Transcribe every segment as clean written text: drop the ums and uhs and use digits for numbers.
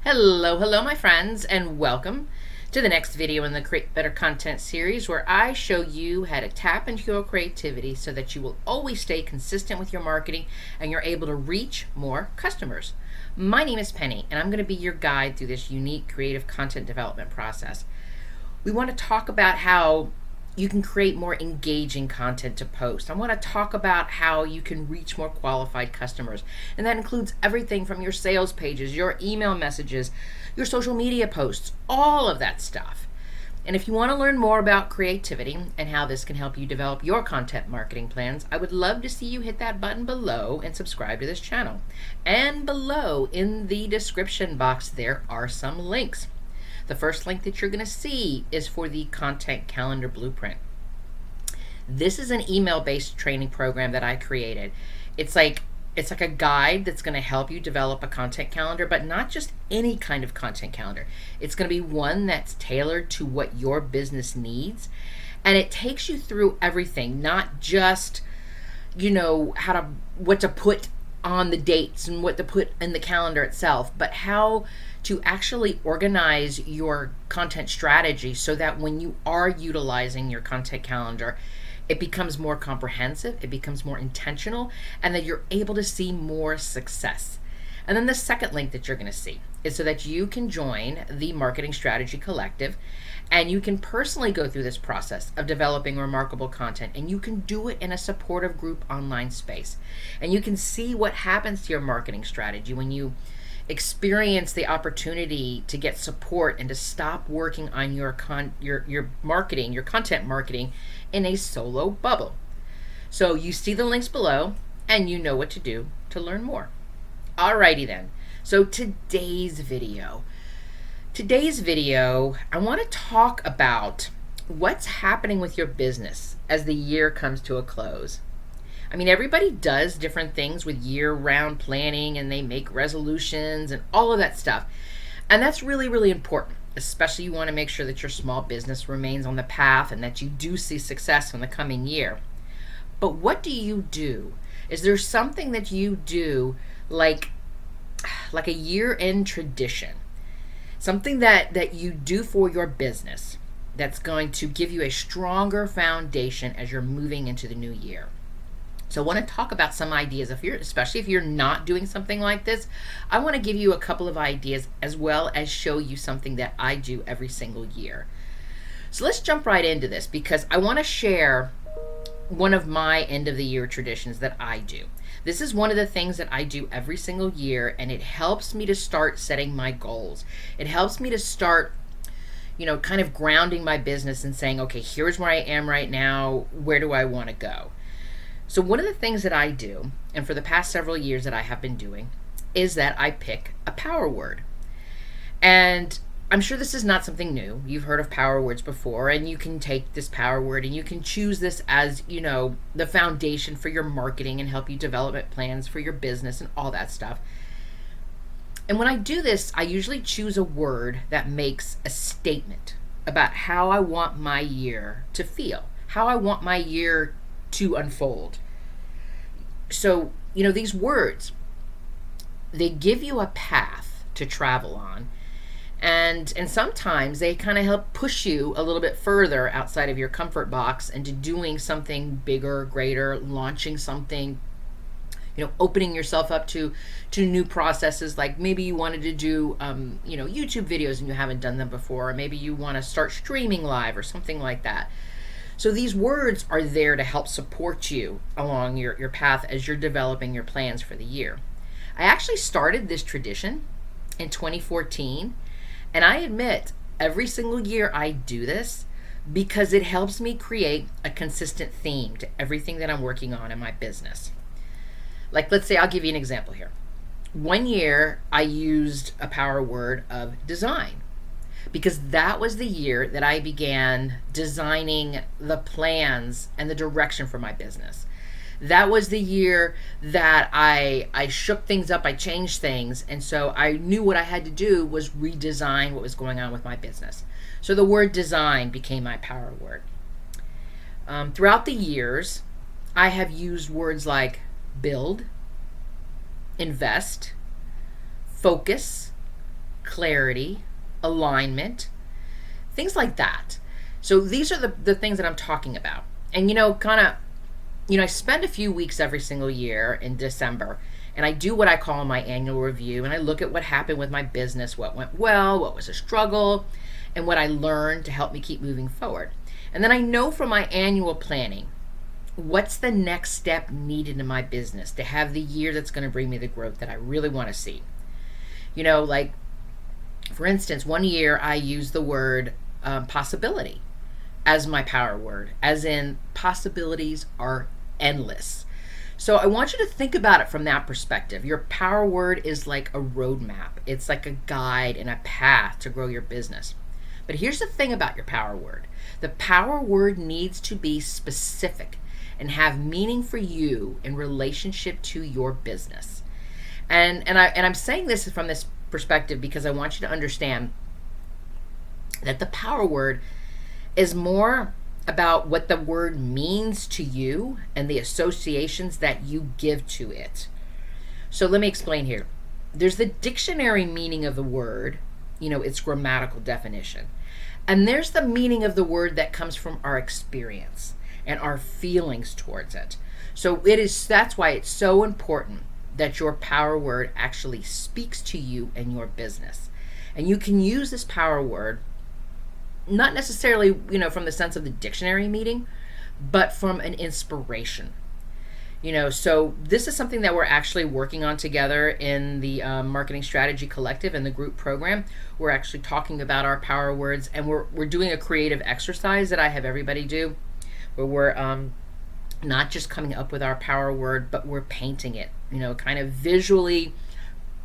Hello, my friends, and welcome to the next video in the Create Better Content series where I show you how to tap into your creativity so that you will always stay consistent with your marketing and you're able to reach more customers. My name is Penny, and I'm going to be your guide through this unique creative content development process. We want to talk about how you can create more engaging content to post. I want to talk about how you can reach more qualified customers. And that includes everything from your sales pages, your email messages, your social media posts, all of that stuff. And if you want to learn more about creativity and how this can help you develop your content marketing plans, I would love to see you hit that button below and subscribe to this channel. And below in the description box, there are some links. The first link that you're going to see is for the Content Calendar Blueprint. This is an email-based training program that I created. It's like a guide that's going to help you develop a content calendar, but not just any kind of content calendar. It's going to be one that's tailored to what your business needs, and it takes you through everything, not just what to put on the dates and what to put in the calendar itself, but how to actually organize your content strategy so that when you are utilizing your content calendar, it becomes more comprehensive, it becomes more intentional, and that you're able to see more success. And then the second link that you're going to see is so that you can join the Marketing Strategy Collective and you can personally go through this process of developing remarkable content, and you can do it in a supportive group online space. And you can see what happens to your marketing strategy when you experience the opportunity to get support and to stop working on your marketing, your content marketing in a solo bubble. So you see the links below and you know what to do to learn more. Alrighty then. So today's video, I want to talk about what's happening with your business as the year comes to a close. I mean, everybody does different things with year-round planning, and they make resolutions and all of that stuff. And that's really, really important, especially you want to make sure that your small business remains on the path and that you do see success in the coming year. But what do you do? Is there something that you do like a year-end tradition? Something that you do for your business that's going to give you a stronger foundation as you're moving into the new year. So I want to talk about some ideas. Especially if you're not doing something like this, I want to give you a couple of ideas as well as show you something that I do every single year. So let's jump right into this because I want to share one of my end of the year traditions that I do. This is one of the things that I do every single year, and it helps me to start setting my goals. It helps me to start kind of grounding my business and saying, okay, here's where I am right now. Where do I want to go? So one of the things that I do, and for the past several years that I have been doing, is that I pick a power word. And I'm sure this is not something new. You've heard of power words before, and you can take this power word and you can choose this as, the foundation for your marketing and help you develop plans for your business and all that stuff. And when I do this, I usually choose a word that makes a statement about how I want my year to feel, how I want my year to unfold. So, these words, they give you a path to travel on, and sometimes they kind of help push you a little bit further outside of your comfort box into doing something bigger, greater, launching something, opening yourself up to new processes. Like maybe you wanted to do YouTube videos and you haven't done them before, or maybe you want to start streaming live or something like that. So these words are there to help support you along your path as you're developing your plans for the year. I actually started this tradition in 2014, and I admit every single year I do this because it helps me create a consistent theme to everything that I'm working on in my business. Like, let's say, I'll give you an example here. One year I used a power word of design, because that was the year that I began designing the plans and the direction for my business. That was the year that I shook things up, I changed things, and so I knew what I had to do was redesign what was going on with my business. So the word design became my power word. Throughout the years, I have used words like build, invest, focus, clarity, alignment, things like that. So these are the things that I'm talking about. And I spend a few weeks every single year in December, and I do what I call my annual review, and I look at what happened with my business, what went well, what was a struggle, and what I learned to help me keep moving forward. And then I know from my annual planning what's the next step needed in my business to have the year that's going to bring me the growth that I really want to see. Like, for instance, one year I used the word possibility as my power word, as in possibilities are endless. So I want you to think about it from that perspective. Your power word is like a roadmap. It's like a guide and a path to grow your business. But here's the thing about your power word. The power word needs to be specific and have meaning for you in relationship to your business. And I'm saying this from this perspective because I want you to understand that the power word is more about what the word means to you and the associations that you give to it. So let me explain here. There's the dictionary meaning of the word, its grammatical definition. And there's the meaning of the word that comes from our experience and our feelings towards it. So that's why it's so important that your power word actually speaks to you and your business. And you can use this power word not necessarily, from the sense of the dictionary meaning, but from an inspiration. So this is something that we're actually working on together in the Marketing Strategy Collective and the group program. We're actually talking about our power words, and we're doing a creative exercise that I have everybody do, where we're not just coming up with our power word, but we're painting it, kind of visually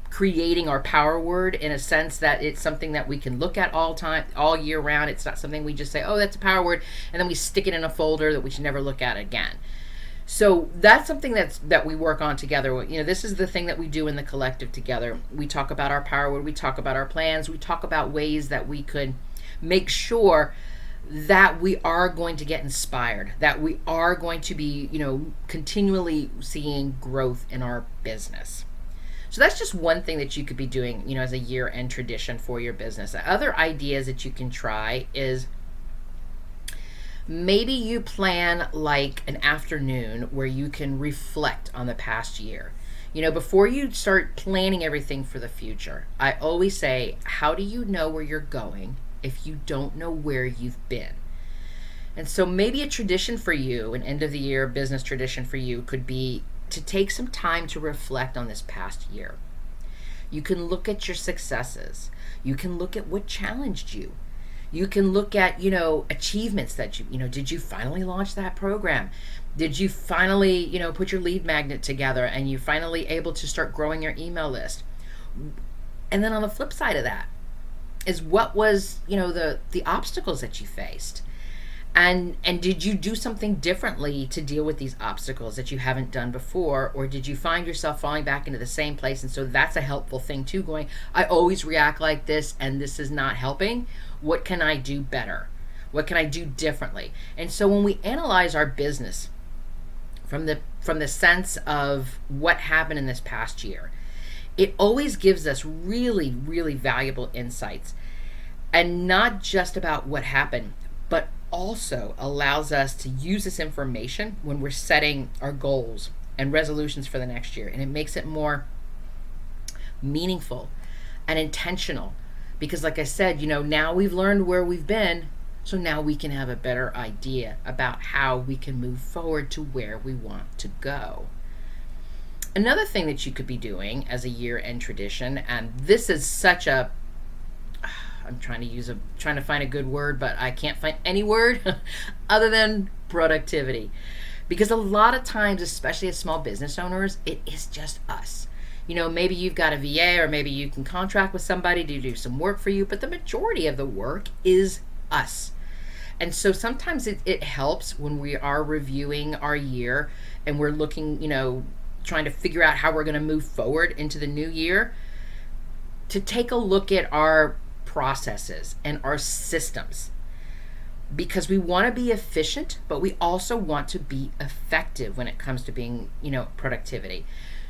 creating our power word in a sense that it's something that we can look at all year round. It's not something we just say, oh, that's a power word, and then we stick it in a folder that we should never look at again. So that's something that we work on together. This is the thing that we do in the collective together. We talk about our power word, we talk about our plans, we talk about ways that we could make sure that we are going to get inspired, that we are going to be, continually seeing growth in our business. So that's just one thing that you could be doing, as a year-end tradition for your business. Other ideas that you can try is maybe you plan like an afternoon where you can reflect on the past year. Before you start planning everything for the future, I always say, how do you know where you're going if you don't know where you've been? And so maybe a tradition for you, an end of the year business tradition for you, could be to take some time to reflect on this past year. You can look at your successes. You can look at what challenged you. You can look at, achievements that did you finally launch that program? Did you finally, put your lead magnet together and you finally able to start growing your email list? And then on the flip side of that is what was, the obstacles that you faced? And did you do something differently to deal with these obstacles that you haven't done before? Or did you find yourself falling back into the same place? And so that's a helpful thing too, going, I always react like this and this is not helping. What can I do better? What can I do differently? And so when we analyze our business from the sense of what happened in this past year, it always gives us really, really valuable insights. And not just about what happened, but also allows us to use this information when we're setting our goals and resolutions for the next year. And it makes it more meaningful and intentional. Because like I said, now we've learned where we've been, so now we can have a better idea about how we can move forward to where we want to go. Another thing that you could be doing as a year-end tradition, and this is such a I'm trying to find a good word, but I can't find any word other than productivity. Because a lot of times, especially as small business owners, it is just us. Maybe you've got a VA or maybe you can contract with somebody to do some work for you, but the majority of the work is us. And so sometimes it helps when we are reviewing our year and we're looking, trying to figure out how we're going to move forward into the new year, to take a look at our processes and our systems, because we want to be efficient, but we also want to be effective when it comes to being, productivity.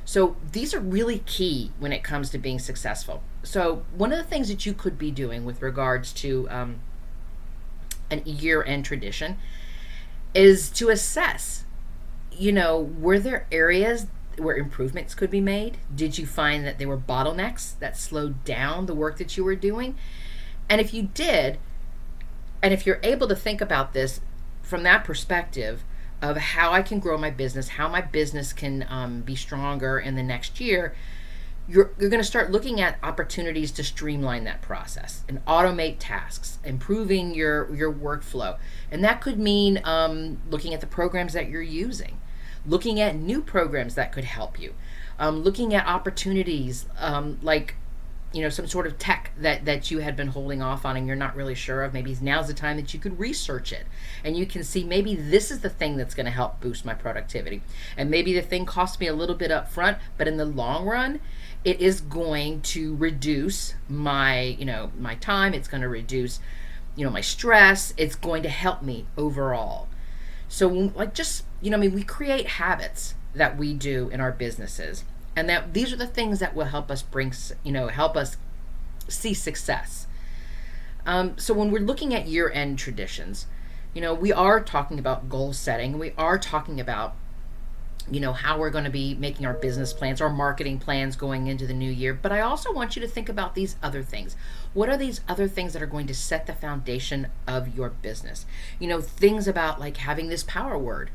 So these are really key when it comes to being successful. So one of the things that you could be doing with regards to an year-end tradition is to assess, were there areas where improvements could be made? Did you find that there were bottlenecks that slowed down the work that you were doing? And if you did, and if you're able to think about this from that perspective of how I can grow my business, how my business can be stronger in the next year, you're going to start looking at opportunities to streamline that process and automate tasks, improving your workflow. And that could mean looking at the programs that you're using, looking at new programs that could help you, looking at opportunities like some sort of tech that you had been holding off on and you're not really sure of. Maybe now's the time that you could research it and you can see maybe this is the thing that's going to help boost my productivity. And maybe the thing costs me a little bit up front, but in the long run, it is going to reduce my, my time. It's going to reduce, my stress. It's going to help me overall. So we create habits that we do in our businesses. And that these are the things that will help us help us see success. So when we're looking at year-end traditions, we are talking about goal setting. We are talking about, how we're going to be making our business plans, our marketing plans going into the new year. But I also want you to think about these other things. What are these other things that are going to set the foundation of your business? Things about like having this power word,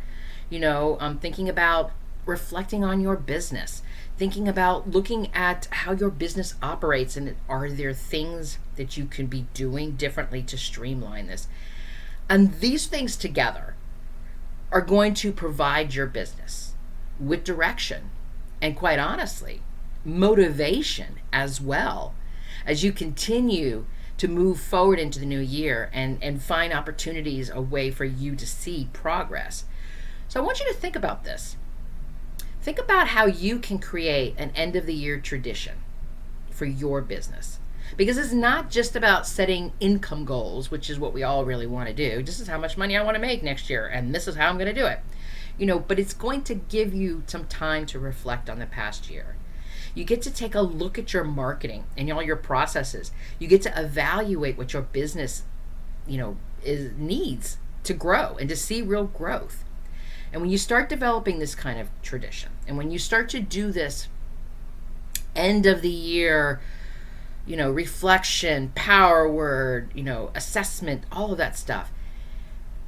thinking about reflecting on your business, thinking about looking at how your business operates, and are there things that you can be doing differently to streamline this? And these things together are going to provide your business with direction and, quite honestly, motivation as well as you continue to move forward into the new year and find opportunities, a way for you to see progress. So I want you to think about this. Think about how you can create an end of the year tradition for your business. Because it's not just about setting income goals, which is what we all really want to do. This is how much money I want to make next year, and this is how I'm going to do it. But it's going to give you some time to reflect on the past year. You get to take a look at your marketing and all your processes. You get to evaluate what your business, needs to grow and to see real growth. And when you start developing this kind of tradition, and when you start to do this end of the year, reflection, power word, assessment, all of that stuff,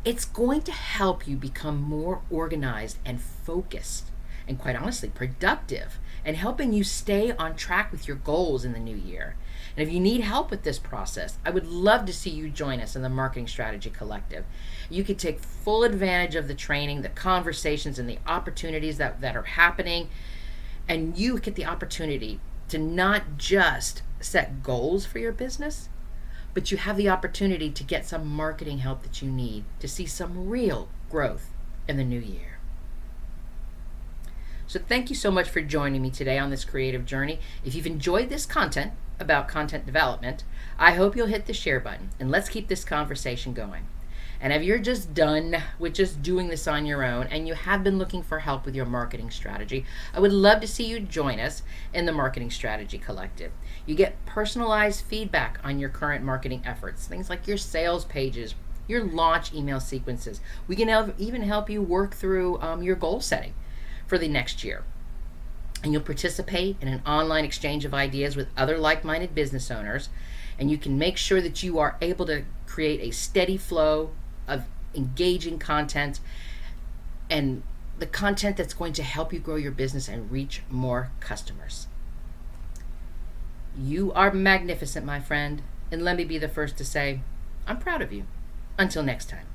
it's going to help you become more organized and focused and, quite honestly, productive, and helping you stay on track with your goals in the new year. And if you need help with this process, I would love to see you join us in the Marketing Strategy Collective. You could take full advantage of the training, the conversations, and the opportunities that are happening. And you get the opportunity to not just set goals for your business, but you have the opportunity to get some marketing help that you need to see some real growth in the new year. So thank you so much for joining me today on this creative journey. If you've enjoyed this content about content development, I hope you'll hit the share button and let's keep this conversation going. And if you're just done with just doing this on your own and you have been looking for help with your marketing strategy, I would love to see you join us in the Marketing Strategy Collective. You get personalized feedback on your current marketing efforts, things like your sales pages, your launch email sequences. We can even help you work through your goal setting for the next year. And you'll participate in an online exchange of ideas with other like-minded business owners, and you can make sure that you are able to create a steady flow of engaging content, and the content that's going to help you grow your business and reach more customers. You are magnificent, my friend, and let me be the first to say, I'm proud of you. Until next time.